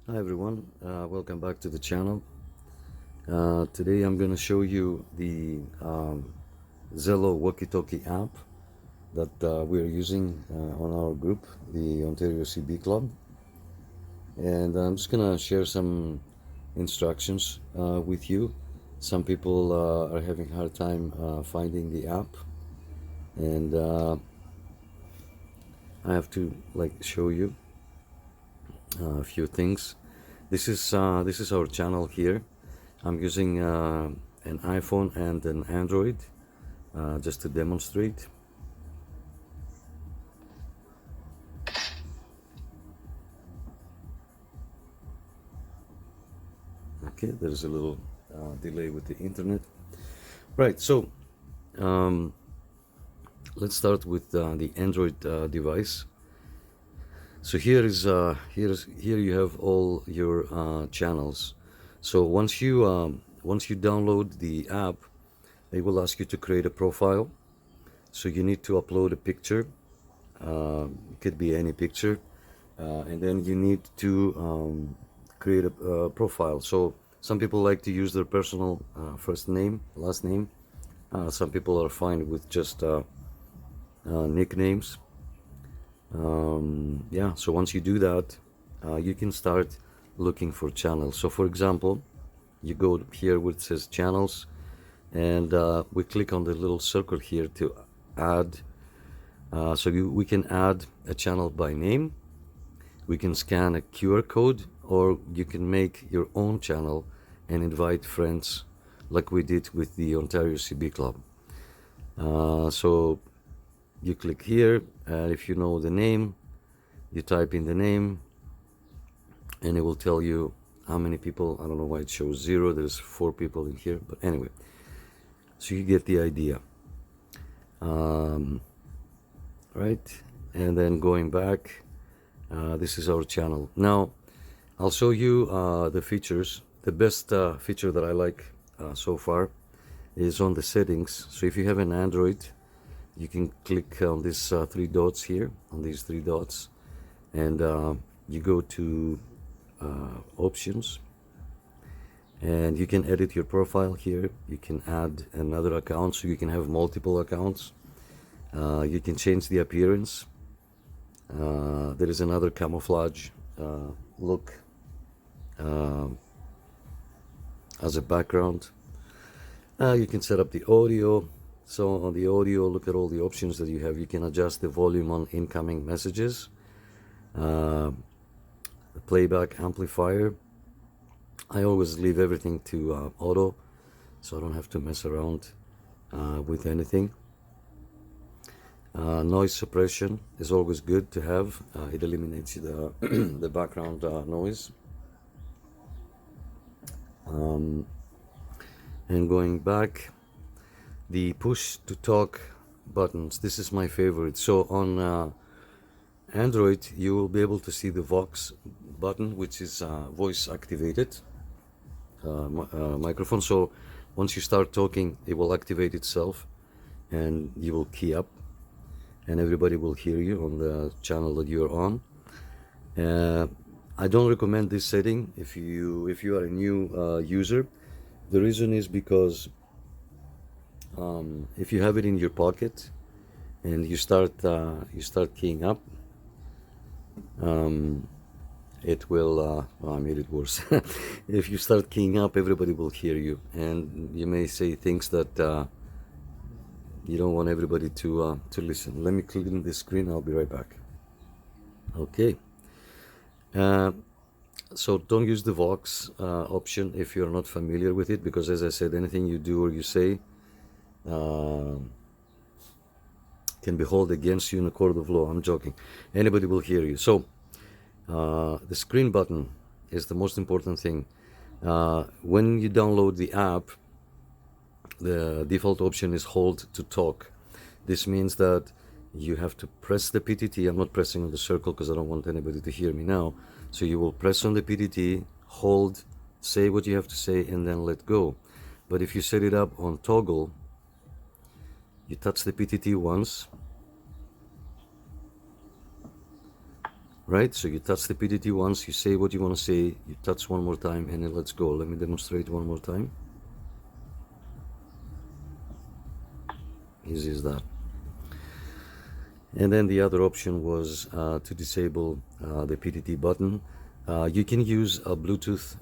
Hi everyone, welcome back to the channel. Today I'm going to show you the Zello Walkie Talkie app that we're using on our group, the Ontario CB Club. And I'm just going to share some instructions with you. Some people are having a hard time finding the app, and I have to show you a few things. This is our channel here. I'm using an iPhone and an Android just to demonstrate. Okay, there's a little delay with the internet. Right, so let's start with the Android device. So here you have all your channels. So once you download the app, they will ask you to create a profile. So you need to upload a picture. It could be any picture, and then you need to create a profile. So some people like to use their personal first name, last name. Some people are fine with just nicknames. Yeah, so once you do that, you can start looking for channels. So for example, you go here where it says channels, and we click on the little circle here to add. We can add a channel by name. We can scan a QR code, or you can make your own channel and invite friends like we did with the Ontario CB Club. So you click here, and if you know the name, you type in the name, and it will tell you how many people. I don't know why it shows 0. There's 4 people in here, but anyway, so you get the idea. Right, and then going back, this is our channel. Now I'll show you the features. The best feature that I like so far is on the settings. So if you have an Android, you can click on these 3 dots here, on these 3 dots, and you go to options, and you can edit your profile here. You can add another account, so you can have multiple accounts. You can change the appearance. There is another camouflage look as a background. You can set up the audio. So on the audio, look at all the options that you have. You can adjust the volume on incoming messages, the playback amplifier. I always leave everything to auto, so I don't have to mess around with anything. Noise suppression is always good to have. It eliminates the, the background noise. And going back, the push to talk buttons. This is my favorite. So on Android, you will be able to see the Vox button, which is voice activated microphone. So once you start talking, it will activate itself, and you will key up, and everybody will hear you on the channel that you're on. I don't recommend this setting if you are a new user. The reason is because if you have it in your pocket and you start keying up, it will I made it worse. If you start keying up, everybody will hear you, and you may say things that you don't want everybody to listen. Let me clean the screen. I'll be right back. Okay. So don't use the Vox option if you're not familiar with it, because as I said, anything you do or you say can be held against you in a court of law. I'm joking. Anybody will hear you. So the screen button is the most important thing. When you download the app, the default option is hold to talk. This means that you have to press the PTT. I'm not pressing on the circle because I don't want anybody to hear me now. So you will press on the PTT, hold, say what you have to say, and then let go. But if you set it up on toggle, you touch the PTT once, right? So you touch the PTT once, you say what you want to say, you touch one more time, and then let's go. Let me demonstrate one more time. Easy as that. And then the other option was to disable the PTT button. You can use a Bluetooth,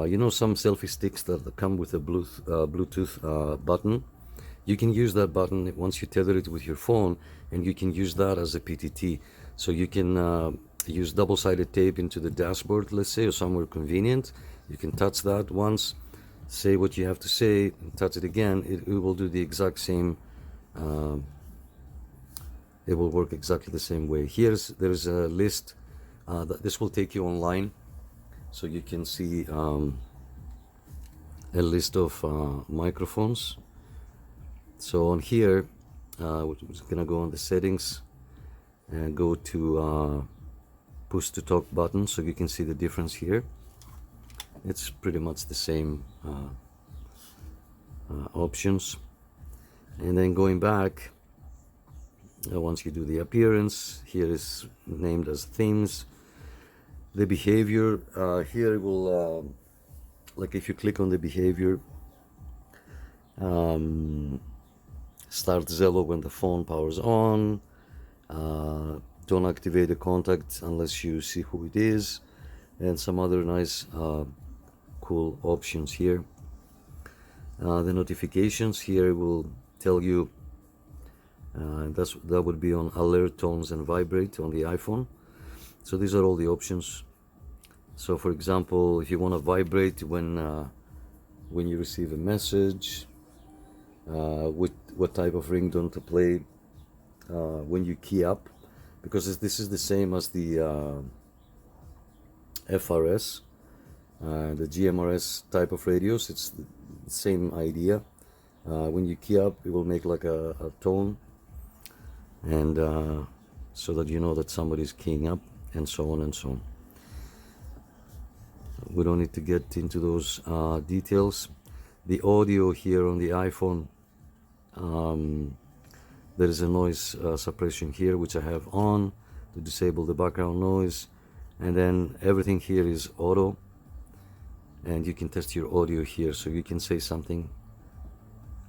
you know, some selfie sticks that come with a Bluetooth button. You can use that button once you tether it with your phone, and you can use that as a PTT. So you can use double-sided tape into the dashboard, let's say, or somewhere convenient. You can touch that once, say what you have to say, and touch it again. It will do the exact same. It will work exactly the same way. There's a list. This will take you online, so you can see a list of microphones. So on here, we're just gonna go on the settings and go to push to talk button, so you can see the difference here. It's pretty much the same options. And then going back, once you do the appearance, here is named as themes. The behavior, here will, like if you click on the behavior, start Zello when the phone powers on, don't activate the contact unless you see who it is, and some other nice cool options here. The notifications here will tell you, that would be on alert tones and vibrate on the iPhone. So these are all the options. So for example, if you want to vibrate when you receive a message, what type of ringtone to play when you key up, because this is the same as the FRS, the GMRS type of radios. It's the same idea. When you key up, it will make like a tone, and so that you know that somebody's keying up, and so on and so on. We don't need to get into those details. The audio here on the iPhone, there is a noise suppression here, which I have on to disable the background noise, and then everything here is auto, and you can test your audio here. So you can say something,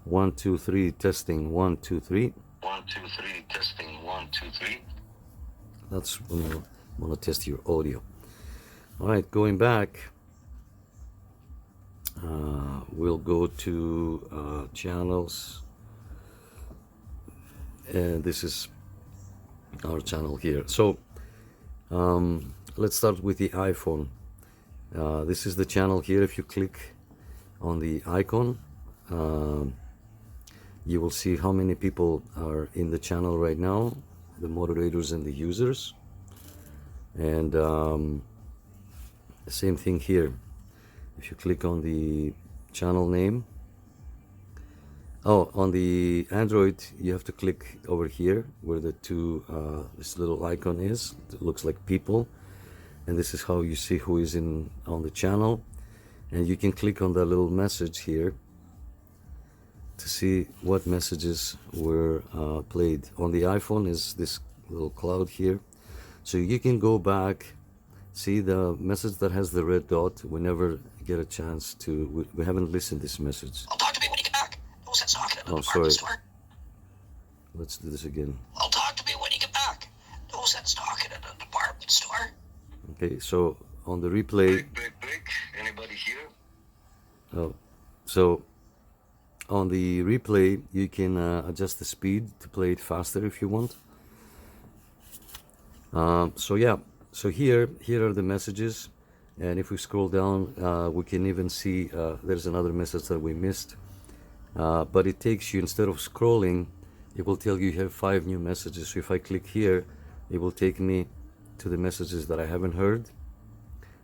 1 2 3 testing, 1 2 3, 1 2 3 testing, 1 2 3. That's when you want to test your audio. All right, going back, we'll go to channels, and this is our channel here. So let's start with the iPhone. This is the channel here. If you click on the icon, you will see how many people are in the channel right now, the moderators and the users. And same thing here. If you click on the channel name, on the Android, you have to click over here where the this little icon is. It looks like people, and this is how you see who is on the channel. And you can click on that little message here to see what messages were played. On the iPhone is this little cloud here, so you can go back, see the message that has the red dot. We never get a chance to, we haven't listened to this message. I'll talk to me when you get back. No sense talking at the Oh, department sorry. store. Let's do this again. I'll talk to me when you get back. No sense talking at a department store. Okay, so on the replay, Break. Anybody here? oh, so on the replay, you can adjust the speed to play it faster if you want. So yeah, so here are the messages, and if we scroll down, we can even see there's another message that we missed, but it takes you, instead of scrolling, it will tell you have 5 new messages. So if I click here, it will take me to the messages that I haven't heard,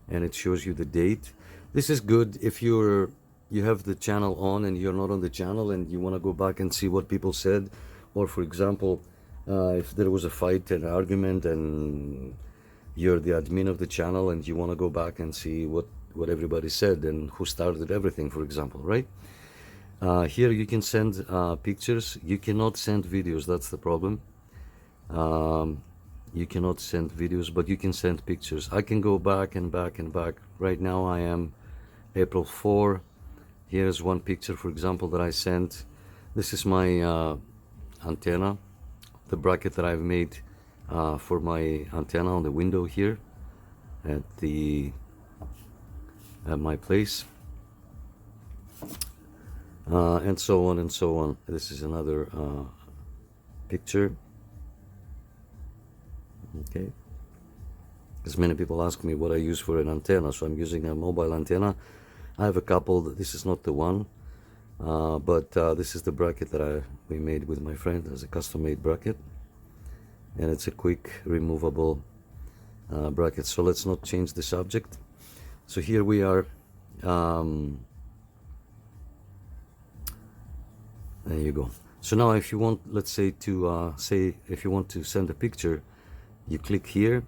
and it shows you the date. This is good if you have the channel on and you're not on the channel and you want to go back and see what people said, or for example, if there was a fight and argument and you're the admin of the channel and you want to go back and see what everybody said and who started everything, for example, right? Here you can send pictures. You cannot send videos, that's the problem. You cannot send videos, but you can send pictures. I can go back and back and back. Right now I am April 4. Here's one picture, for example, that I sent. This is my antenna, the bracket that I've made for my antenna on the window here at my place, and so on and so on. This is another picture. Okay, because many people ask me what I use for an antenna, so I'm using a mobile antenna. I have a couple. This is not the one, but this is the bracket that we made with my friend as a custom-made bracket, and it's a quick removable bracket. So let's not change the subject. So here we are. There you go. So now if you want, let's say to if you want to send a picture, you click here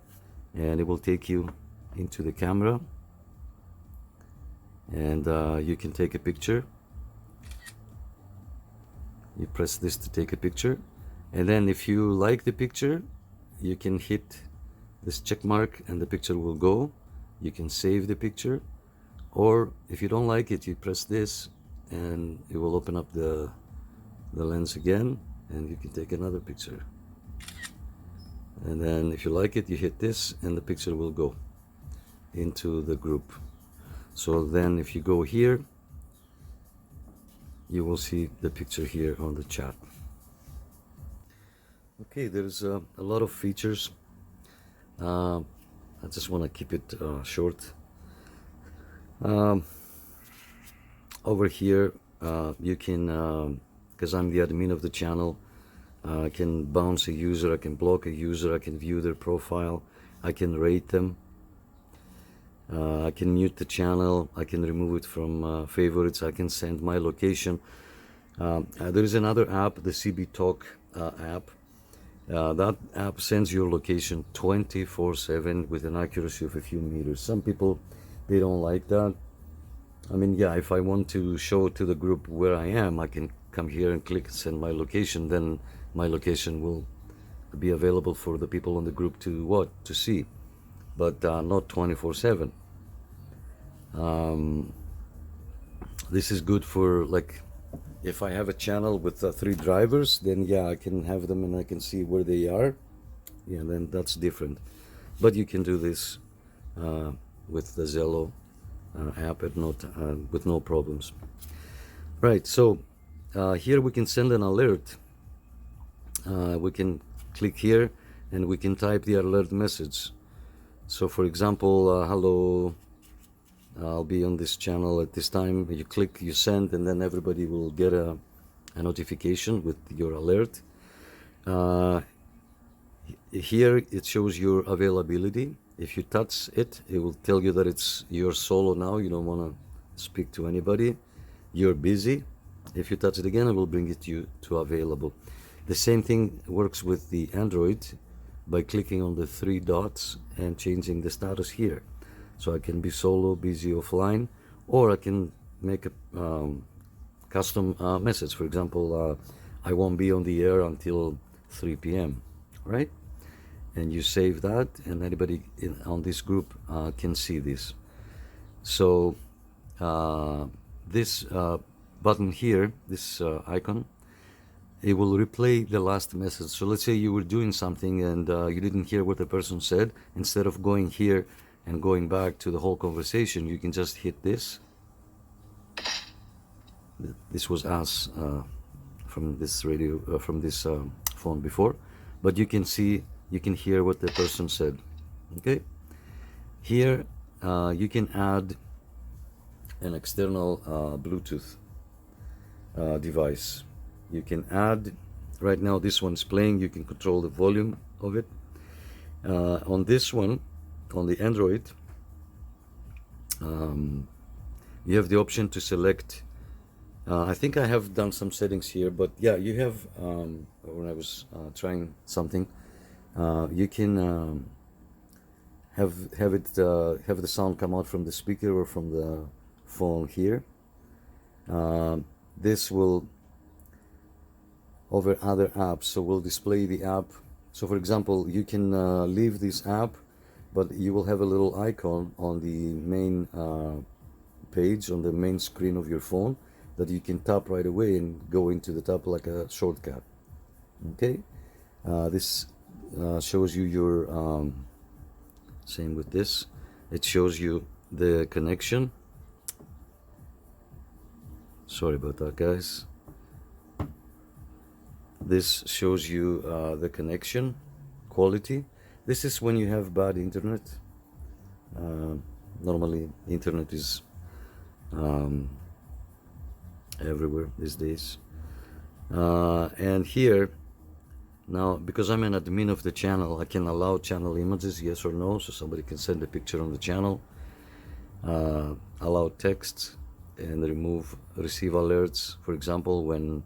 and it will take you into the camera, and you can take a picture. You press this to take a picture, and then if you like the picture, you can hit this check mark and the picture will go. You can save the picture, or if you don't like it, you press this and it will open up the lens again, and you can take another picture. And then if you like it, you hit this and the picture will go into the group. So then if you go here, you will see the picture here on the chat. Okay, there's a lot of features. I just want to keep it short. Over here, you can, because I'm the admin of the channel, I can bounce a user, I can block a user, I can view their profile, I can rate them, I can mute the channel, I can remove it from favorites, I can send my location. There is another app, the CB Talk app. That app sends your location 24/7 with an accuracy of a few meters. Some people, they don't like that. I mean, yeah, if I want to show to the group where I am, I can come here and click send my location, then my location will be available for the people on the group to see, but not 24/7. This is good for, like, if I have a channel with 3 drivers, then yeah, I can have them and I can see where they are. Yeah, then that's different. But you can do this with the Zello app with no problems. Right, so here we can send an alert. We can click here and we can type the alert message. So for example, hello, I'll be on this channel at this time. You click, you send, and then everybody will get a notification with your alert. Here it shows your availability. If you touch it, it will tell you that you're solo now, you don't want to speak to anybody, you're busy. If you touch it again, it will bring it to available. The same thing works with the Android by clicking on the 3 dots and changing the status here. So I can be solo, busy, offline, or I can make a custom message. For example, I won't be on the air until 3 p.m., right? And you save that, and anybody on this group can see this. So this button here, this icon, it will replay the last message. So let's say you were doing something and you didn't hear what the person said. Instead of going here and going back to the whole conversation, you can just hit this. This was us from this radio, from this phone before, but you can see, you can hear what the person said. Okay, here you can add an external Bluetooth device. You can add, right now this one's playing, you can control the volume of it. On this one, on the Android, you have the option to select, I think I have done some settings here, but yeah, you have, when I was trying something, you can have the sound come out from the speaker or from the phone here. This will, over other apps, so we'll display the app So for example, you can leave this app, but you will have a little icon on the main page, on the main screen of your phone, that you can tap right away and go into the tab like a shortcut. Okay, this shows you your same with this, it shows you the connection. Sorry about that, guys. This shows you the connection quality. This is when you have bad internet. Normally internet is everywhere these days. And here now, because I'm an admin of the channel, I can allow channel images, yes or no, so somebody can send a picture on the channel, allow text, and receive alerts, for example, when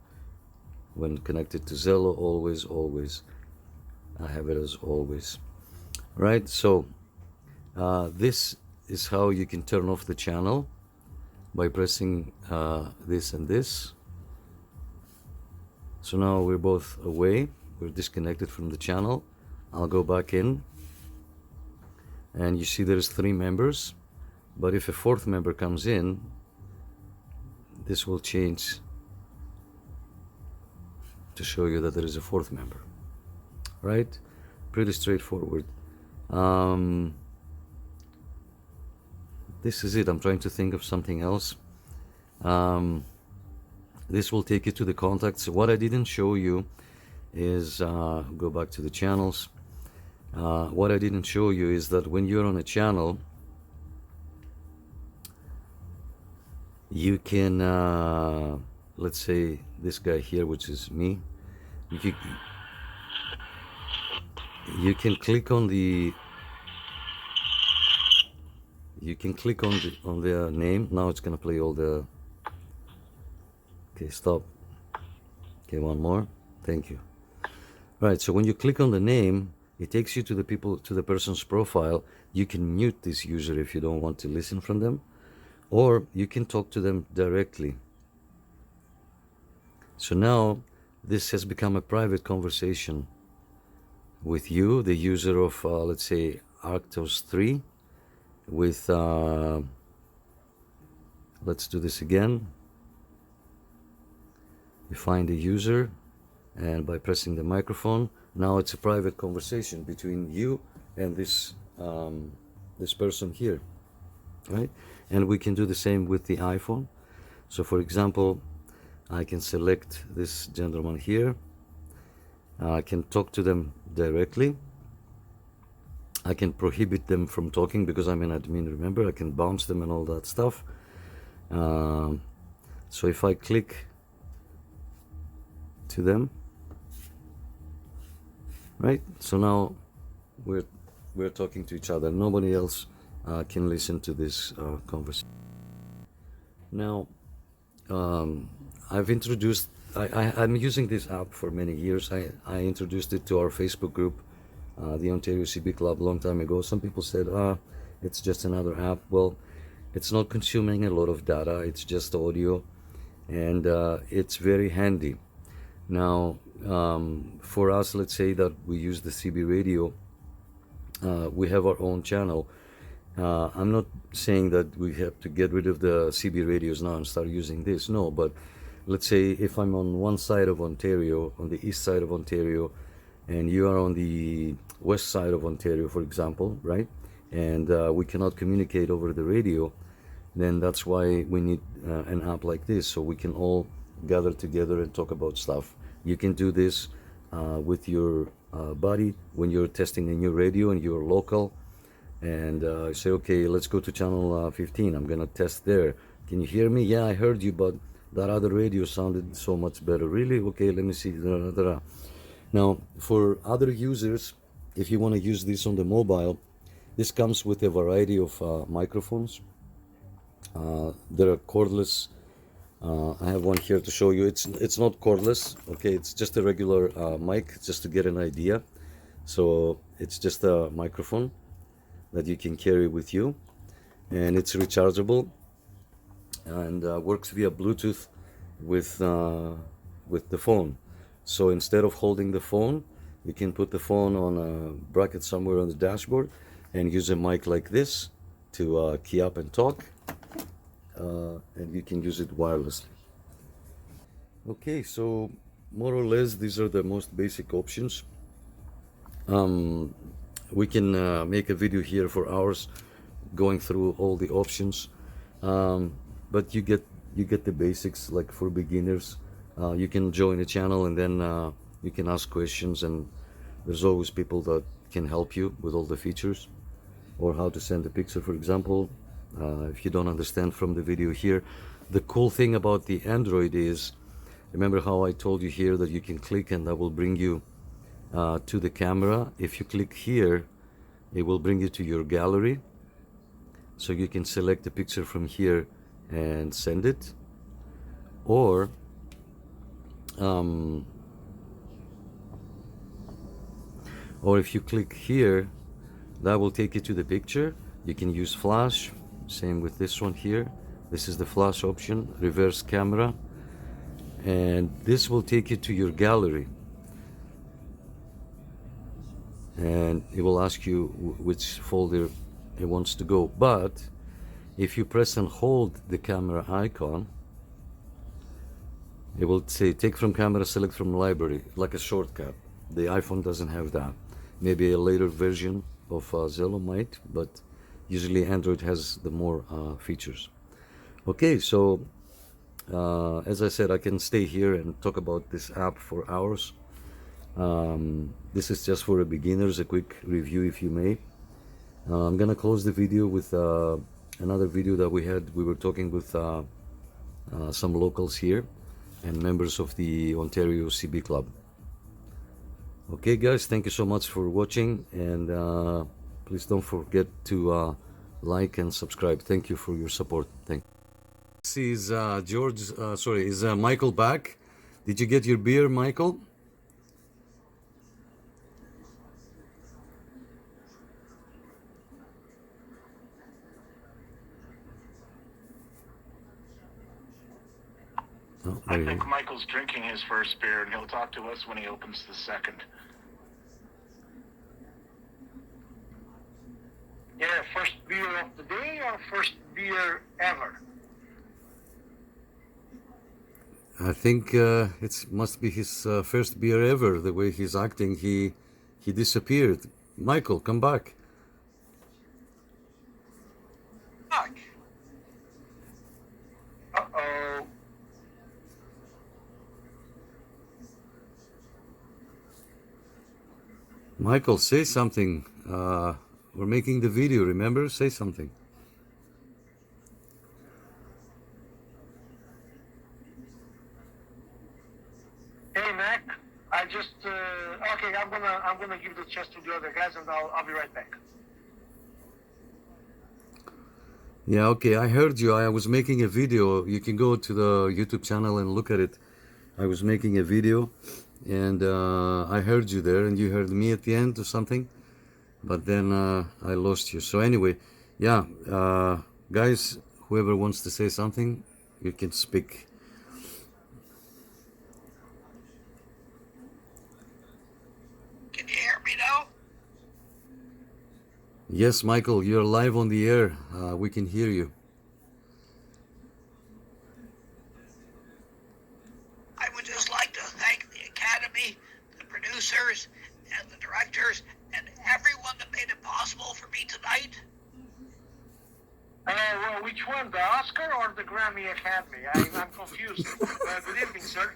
connected to Zello. Always I have it as always, right? So this is how you can turn off the channel, by pressing this and this. So now we're both away, we're disconnected from the channel. I'll go back in, and you see there's 3 members, but if a 4th member comes in, this will change to show you that there is a 4th member, right? Pretty straightforward. This is it. I'm trying to think of something else. This will take you to the contacts. What I didn't show you is, go back to the channels. What I didn't show you is that when you're on a channel, you can, let's say this guy here, which is me, you can click on the name. Now it's gonna play all the, okay, stop. Okay, one more, thank you. Right, so when you click on the name, it takes you to the person's profile. You can mute this user if you don't want to listen from them, or you can talk to them directly. So now this has become a private conversation with you, the user of, let's say, Arctos 3, with, let's do this again. You find the user, and by pressing the microphone, now it's a private conversation between you and this person here, right? And we can do the same with the iPhone. So for example, I can select this gentleman here. I can talk to them directly. I can prohibit them from talking because I'm an admin, remember? I can bounce them and all that stuff. So if I click to them, right? So now we're talking to each other. Nobody else can listen to this conversation. Now, I've introduced, I'm using this app for many years. I introduced it to our Facebook group, the Ontario CB Club, a long time ago. Some people said, it's just another app. Well, it's not consuming a lot of data. It's just audio, and it's very handy. Now, for us, let's say that we use the CB radio, we have our own channel. I'm not saying that we have to get rid of the CB radios now and start using this, no, but let's say if I'm on one side of Ontario, on the east side of Ontario, and you are on the west side of Ontario, for example, right? And we cannot communicate over the radio, then that's why we need an app like this, so we can all gather together and talk about stuff. You can do this with your buddy when you're testing a new radio and you're local, and say, okay, let's go to channel 15. I'm gonna test there. Can you hear me? Yeah, I heard you, but that other radio sounded so much better. Really? Okay, let me see. Now, for other users, if you want to use this on the mobile, this comes with a variety of microphones. There are cordless. I have one here to show you. It's not cordless, okay? It's just a regular mic, just to get an idea. So it's just a microphone that you can carry with you, and it's rechargeable, and works via Bluetooth with the phone. So instead of holding the phone, You can put the phone on a bracket somewhere on the dashboard and use a mic like this to key up and talk, and you can use it wirelessly. Okay, so more or less these are the most basic options. We can make a video here for hours going through all the options, but you get the basics. Like for beginners, you can join a channel and then you can ask questions, and there's always people that can help you with all the features, or how to send a picture, for example, if you don't understand from the video here. The cool thing about the Android is, remember how I told you here that you can click and that will bring you to the camera. If you click here, it will bring you to your gallery, so you can select a picture from here and send it. Or if you click here, that will take you to the picture. You can use flash, same with this one here. This is the flash option, reverse camera, and this will take you to your gallery, and it will ask you which folder it wants to go. But if you press and hold the camera icon, it will say take from camera, select from library, like a shortcut. The iPhone doesn't have that. Maybe a later version of Zello might, but usually Android has the more features. Okay, so as I said, I can stay here and talk about this app for hours. This is just for beginners, a quick review if you may. I'm gonna close the video with another video that we had. We were talking with some locals here and members of the Ontario CB Club. Okay guys, thank you so much for watching, and please don't forget to like and subscribe. Thank you for your support. Thank you. This is is Michael back? Did you get your beer, Michael? Oh, I think Michael's drinking his first beer, and he'll talk to us when he opens the second. Yeah, first beer of the day or first beer ever? I think it must be his first beer ever. The way he's acting, he disappeared. Michael, come back. Fuck. Uh-oh. Michael, say something. We're making the video, remember? Say something. Hey Mac, I just okay. I'm gonna give the chest to the other guys, and I'll be right back. Yeah, okay, I heard you. I was making a video. You can go to the YouTube channel and look at it. I was making a video, and I heard you there, and you heard me at the end or something. But then I lost you. So anyway, yeah, guys, whoever wants to say something, you can speak. Can you hear me now? Yes, Michael, you're live on the air. We can hear you. I would just like to thank the Academy, the producers, and the directors, and everyone that made it possible for me tonight. Well, which one, the Oscar or the Grammy Academy? I'm confused. Good evening, sir.